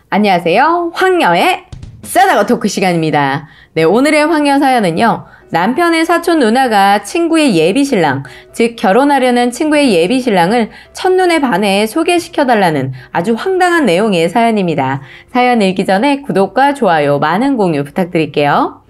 안녕하세요. 황녀의 싸다가 토크 시간입니다. 네, 오늘의 황녀 사연은요. 남편의 사촌 누나가 친구의 예비신랑, 즉 결혼하려는 친구의 예비신랑을 첫눈에 반해 소개시켜달라는 아주 황당한 내용의 사연입니다. 사연 읽기 전에 구독과 좋아요, 많은 공유 부탁드릴게요.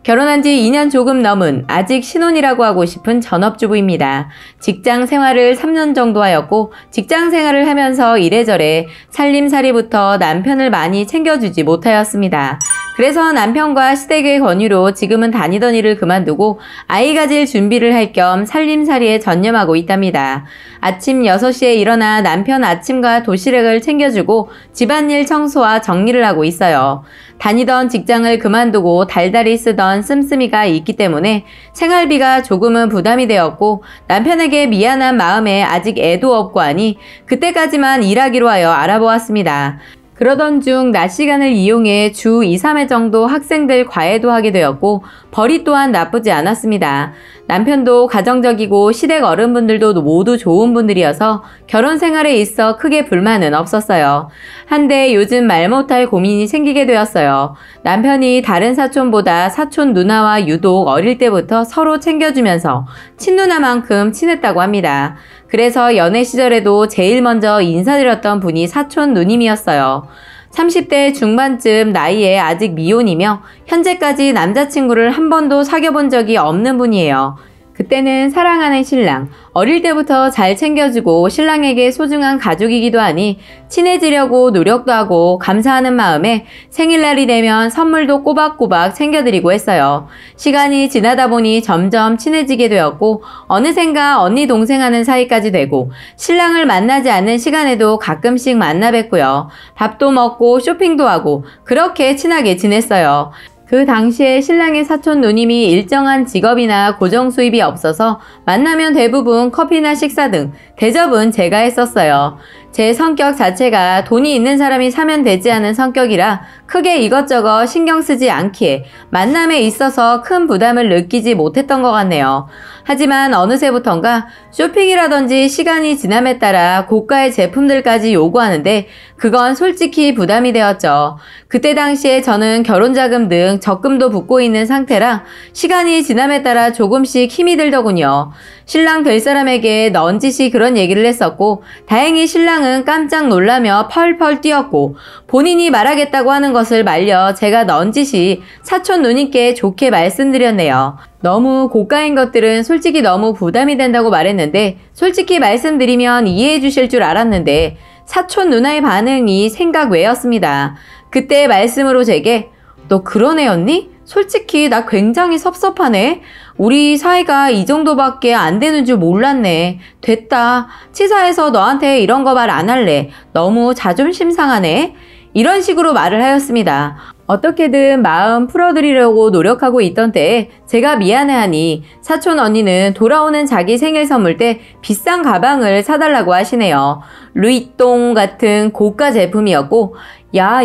결혼한 지 2년 조금 넘은 아직 신혼이라고 하고 싶은 전업주부입니다. 직장 생활을 3년 정도 하였고 직장 생활을 하면서 이래저래 살림살이부터 남편을 많이 챙겨주지 못하였습니다. 그래서 남편과 시댁의 권유로 지금은 다니던 일을 그만두고 아이 가질 준비를 할 겸 살림살이에 전념하고 있답니다. 아침 6시에 일어나 남편 아침과 도시락을 챙겨주고 집안일 청소와 정리를 하고 있어요. 다니던 직장을 그만두고 달달이 쓰던 씀씀이가 있기 때문에 생활비가 조금은 부담이 되었고 남편에게 미안한 마음에 아직 애도 없고 하니 그때까지만 일하기로 하여 알아보았습니다. 그러던 중 낮 시간을 이용해 주 2, 3회 정도 학생들 과외도 하게 되었고 벌이 또한 나쁘지 않았습니다. 남편도 가정적이고 시댁 어른분들도 모두 좋은 분들이어서 결혼 생활에 있어 크게 불만은 없었어요. 한데 요즘 말 못할 고민이 생기게 되었어요. 남편이 다른 사촌보다 사촌 누나와 유독 어릴 때부터 서로 챙겨주면서 친누나만큼 친했다고 합니다. 그래서 연애 시절에도 제일 먼저 인사드렸던 분이 사촌 누님이었어요. 30대 중반쯤 나이에 아직 미혼이며 현재까지 남자친구를 한 번도 사귀어본 적이 없는 분이에요. 그때는 사랑하는 신랑, 어릴 때부터 잘 챙겨주고 신랑에게 소중한 가족이기도 하니 친해지려고 노력도 하고 감사하는 마음에 생일날이 되면 선물도 꼬박꼬박 챙겨드리고 했어요. 시간이 지나다 보니 점점 친해지게 되었고 어느샌가 언니 동생 하는 사이까지 되고 신랑을 만나지 않는 시간에도 가끔씩 만나 뵙고요. 밥도 먹고 쇼핑도 하고 그렇게 친하게 지냈어요. 그 당시에 신랑의 사촌 누님이 일정한 직업이나 고정 수입이 없어서 만나면 대부분 커피나 식사 등 대접은 제가 했었어요. 제 성격 자체가 돈이 있는 사람이 사면 되지 않은 성격이라 크게 이것저것 신경 쓰지 않기에 만남에 있어서 큰 부담을 느끼지 못했던 것 같네요. 하지만 어느새부턴가 쇼핑이라든지 시간이 지남에 따라 고가의 제품들까지 요구하는데 그건 솔직히 부담이 되었죠. 그때 당시에 저는 결혼자금 등 적금도 붓고 있는 상태라 시간이 지남에 따라 조금씩 힘이 들더군요. 신랑 될 사람에게 넌지시 그런 얘기를 했었고 다행히 신랑은 깜짝 놀라며 펄펄 뛰었고 본인이 말하겠다고 하는 것을 말려 제가 넌지시 사촌 누님께 좋게 말씀드렸네요. 너무 고가인 것들은 솔직히 너무 부담이 된다고 말했는데 솔직히 말씀드리면 이해해 주실 줄 알았는데 사촌 누나의 반응이 생각 외였습니다. 그때 말씀으로 제게 너 그런 애였니? 솔직히 나 굉장히 섭섭하네. 우리 사이가 이 정도밖에 안 되는 줄 몰랐네. 됐다. 치사해서 너한테 이런 거 말 안 할래. 너무 자존심 상하네. 이런 식으로 말을 하였습니다. 어떻게든 마음 풀어드리려고 노력하고 있던 때에 제가 미안해하니 사촌 언니는 돌아오는 자기 생일 선물 때 비싼 가방을 사달라고 하시네요. 루이똥 같은 고가 제품이었고 야,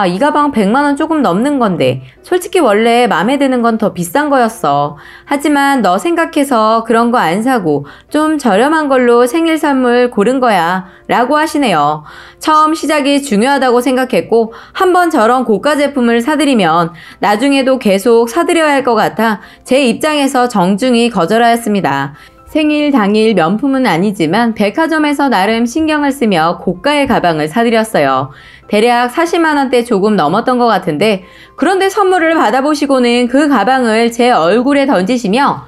이 가방 100만원 조금 넘는 건데 솔직히 원래 맘에 드는 건 더 비싼 거였어. 하지만 너 생각해서 그런 거 안 사고 좀 저렴한 걸로 생일 선물 고른 거야 라고 하시네요. 처음 시작이 중요하다고 생각했고 한번 저런 고가 제품을 사드리면 나중에도 계속 사드려야 할 것 같아 제 입장에서 정중히 거절하였습니다. 생일 당일 명품은 아니지만 백화점에서 나름 신경을 쓰며 고가의 가방을 사드렸어요. 대략 40만원대 조금 넘었던 것 같은데 그런데 선물을 받아보시고는 그 가방을 제 얼굴에 던지시며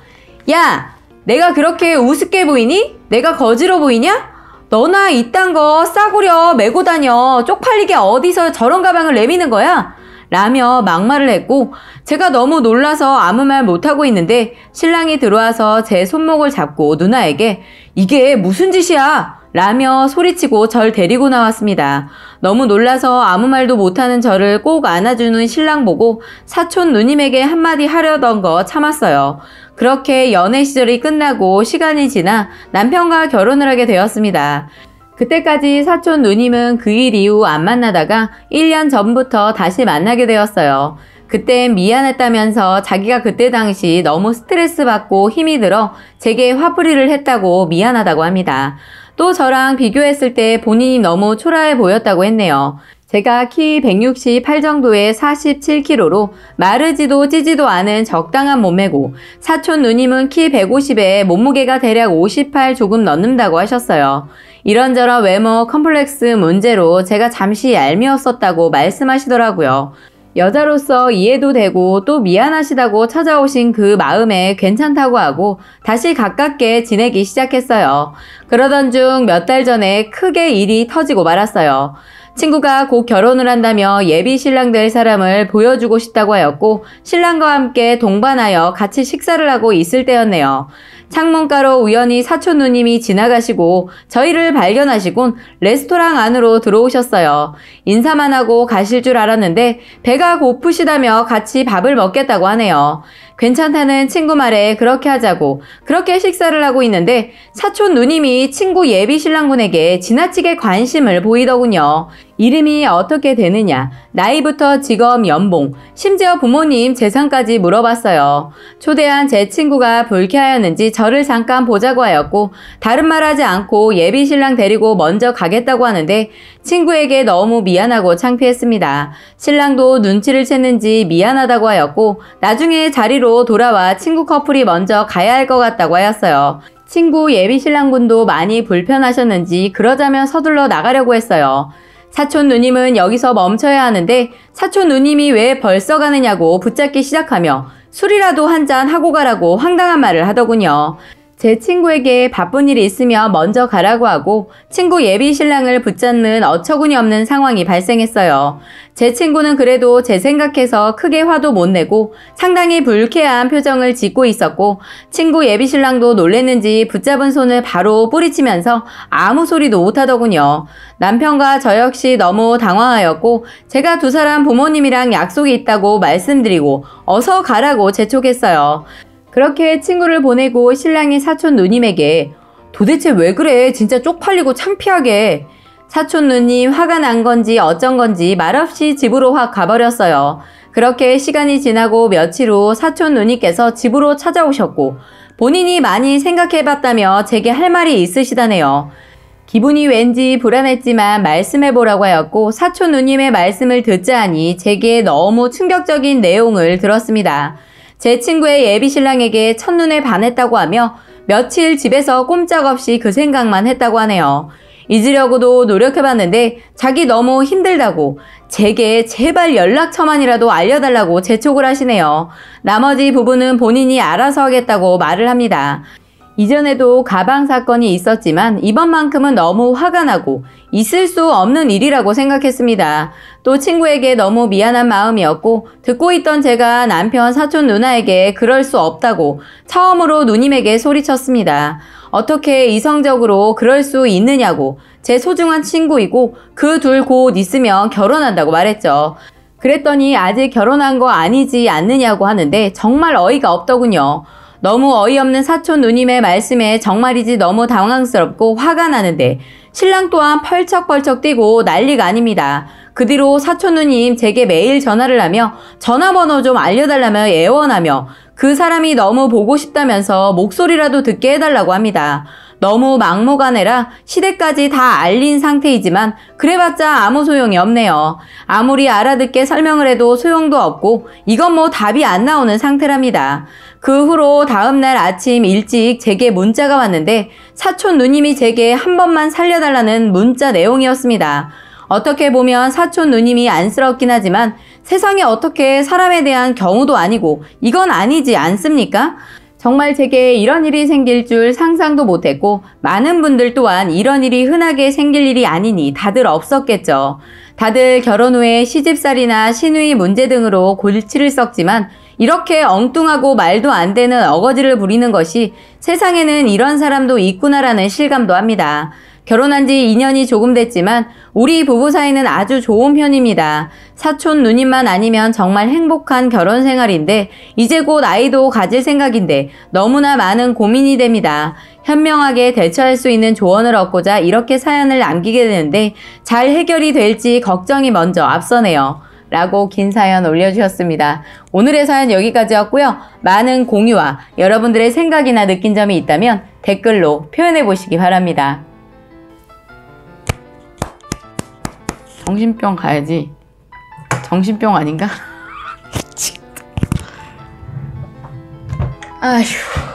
야! 내가 그렇게 우습게 보이니? 내가 거지로 보이냐? 너나 이딴 거 싸구려 메고 다녀. 쪽팔리게 어디서 저런 가방을 내미는 거야? 라며 막말을 했고 제가 너무 놀라서 아무 말 못하고 있는데 신랑이 들어와서 제 손목을 잡고 누나에게 이게 무슨 짓이야? 라며 소리치고 절 데리고 나왔습니다. 너무 놀라서 아무 말도 못하는 저를 꼭 안아주는 신랑 보고 사촌 누님에게 한마디 하려던 거 참았어요. 그렇게 연애 시절이 끝나고 시간이 지나 남편과 결혼을 하게 되었습니다. 그때까지 사촌 누님은 그 일 이후 안 만나다가 1년 전부터 다시 만나게 되었어요. 그땐 미안했다면서 자기가 그때 당시 너무 스트레스 받고 힘이 들어 제게 화풀이를 했다고 미안하다고 합니다. 또 저랑 비교했을 때 본인이 너무 초라해 보였다고 했네요. 제가 키 168 정도의 47kg로 마르지도 찌지도 않은 적당한 몸매고 사촌 누님은 키 150에 몸무게가 대략 58 조금 넘는다고 하셨어요. 이런저런 외모 컴플렉스 문제로 제가 잠시 얄미웠었다고 말씀하시더라고요. 여자로서 이해도 되고 또 미안하시다고 찾아오신 그 마음에 괜찮다고 하고 다시 가깝게 지내기 시작했어요. 그러던 중 몇 달 전에 크게 일이 터지고 말았어요. 친구가 곧 결혼을 한다며 예비 신랑 될 사람을 보여주고 싶다고 하였고 신랑과 함께 동반하여 같이 식사를 하고 있을 때였네요. 창문가로 우연히 사촌 누님이 지나가시고 저희를 발견하시곤 레스토랑 안으로 들어오셨어요. 인사만 하고 가실 줄 알았는데 배가 고프시다며 같이 밥을 먹겠다고 하네요. 괜찮다는 친구 말에 그렇게 하자고 그렇게 식사를 하고 있는데 사촌 누님이 친구 예비 신랑분에게 지나치게 관심을 보이더군요. 이름이 어떻게 되느냐, 나이부터 직업, 연봉, 심지어 부모님 재산까지 물어봤어요. 초대한 제 친구가 불쾌하였는지 저를 잠깐 보자고 하였고 다른 말 하지 않고 예비 신랑 데리고 먼저 가겠다고 하는데 친구에게 너무 미안하고 창피했습니다. 신랑도 눈치를 챘는지 미안하다고 하였고 나중에 자리로 돌아와 친구 커플이 먼저 가야 할 것 같다고 하였어요. 친구 예비 신랑분도 많이 불편하셨는지 그러자면 서둘러 나가려고 했어요. 사촌 누님은 여기서 멈춰야 하는데 사촌 누님이 왜 벌써 가느냐고 붙잡기 시작하며 술이라도 한잔 하고 가라고 황당한 말을 하더군요. 제 친구에게 바쁜 일이 있으면 먼저 가라고 하고 친구 예비 신랑을 붙잡는 어처구니 없는 상황이 발생했어요. 제 친구는 그래도 제 생각해서 크게 화도 못 내고 상당히 불쾌한 표정을 짓고 있었고 친구 예비 신랑도 놀랬는지 붙잡은 손을 바로 뿌리치면서 아무 소리도 못하더군요. 남편과 저 역시 너무 당황하였고 제가 두 사람 부모님이랑 약속이 있다고 말씀드리고 어서 가라고 재촉했어요. 그렇게 친구를 보내고 신랑이 사촌 누님에게 도대체 왜 그래? 진짜 쪽팔리고 창피하게. 사촌 누님 화가 난 건지 어쩐 건지 말없이 집으로 확 가버렸어요. 그렇게 시간이 지나고 며칠 후 사촌 누님께서 집으로 찾아오셨고 본인이 많이 생각해봤다며 제게 할 말이 있으시다네요. 기분이 왠지 불안했지만 말씀해보라고 하였고 사촌 누님의 말씀을 듣자 하니 제게 너무 충격적인 내용을 들었습니다. 제 친구의 예비 신랑에게 첫눈에 반했다고 하며 며칠 집에서 꼼짝없이 그 생각만 했다고 하네요. 잊으려고도 노력해봤는데 자기 너무 힘들다고 제게 제발 연락처만이라도 알려달라고 재촉을 하시네요. 나머지 부분은 본인이 알아서 하겠다고 말을 합니다. 이전에도 가방 사건이 있었지만 이번만큼은 너무 화가 나고 있을 수 없는 일이라고 생각했습니다. 또 친구에게 너무 미안한 마음이었고 듣고 있던 제가 남편 사촌 누나에게 그럴 수 없다고 처음으로 누님에게 소리쳤습니다. 어떻게 이성적으로 그럴 수 있느냐고 제 소중한 친구이고 그 둘 곧 있으면 결혼한다고 말했죠. 그랬더니 아직 결혼한 거 아니지 않느냐고 하는데 정말 어이가 없더군요. 너무 어이없는 사촌 누님의 말씀에 정말이지 너무 당황스럽고 화가 나는데 신랑 또한 펄쩍펄쩍 뛰고 난리가 아닙니다. 그 뒤로 사촌 누님 제게 매일 전화를 하며 전화번호 좀 알려달라며 애원하며 그 사람이 너무 보고 싶다면서 목소리라도 듣게 해달라고 합니다. 너무 막무가내라 시댁까지 다 알린 상태이지만 그래봤자 아무 소용이 없네요. 아무리 알아듣게 설명을 해도 소용도 없고 이건 뭐 답이 안 나오는 상태랍니다. 그 후로 다음날 아침 일찍 제게 문자가 왔는데 사촌 누님이 제게 한 번만 살려달라는 문자 내용이었습니다. 어떻게 보면 사촌 누님이 안쓰럽긴 하지만 세상에 어떻게 사람에 대한 경우도 아니고 이건 아니지 않습니까? 정말 제게 이런 일이 생길 줄 상상도 못했고 많은 분들 또한 이런 일이 흔하게 생길 일이 아니니 다들 없었겠죠. 다들 결혼 후에 시집살이나 신우이 문제 등으로 골치를 썩지만 이렇게 엉뚱하고 말도 안 되는 어거지를 부리는 것이 세상에는 이런 사람도 있구나라는 실감도 합니다. 결혼한 지 2년이 조금 됐지만 우리 부부 사이는 아주 좋은 편입니다. 사촌 누님만 아니면 정말 행복한 결혼 생활인데 이제 곧 아이도 가질 생각인데 너무나 많은 고민이 됩니다. 현명하게 대처할 수 있는 조언을 얻고자 이렇게 사연을 남기게 되는데 잘 해결이 될지 걱정이 먼저 앞서네요. 라고 긴 사연 올려주셨습니다. 오늘의 사연 여기까지였고요. 많은 공유와 여러분들의 생각이나 느낀 점이 있다면 댓글로 표현해 보시기 바랍니다. 정신병 가야지. 정신병 아닌가? 아휴.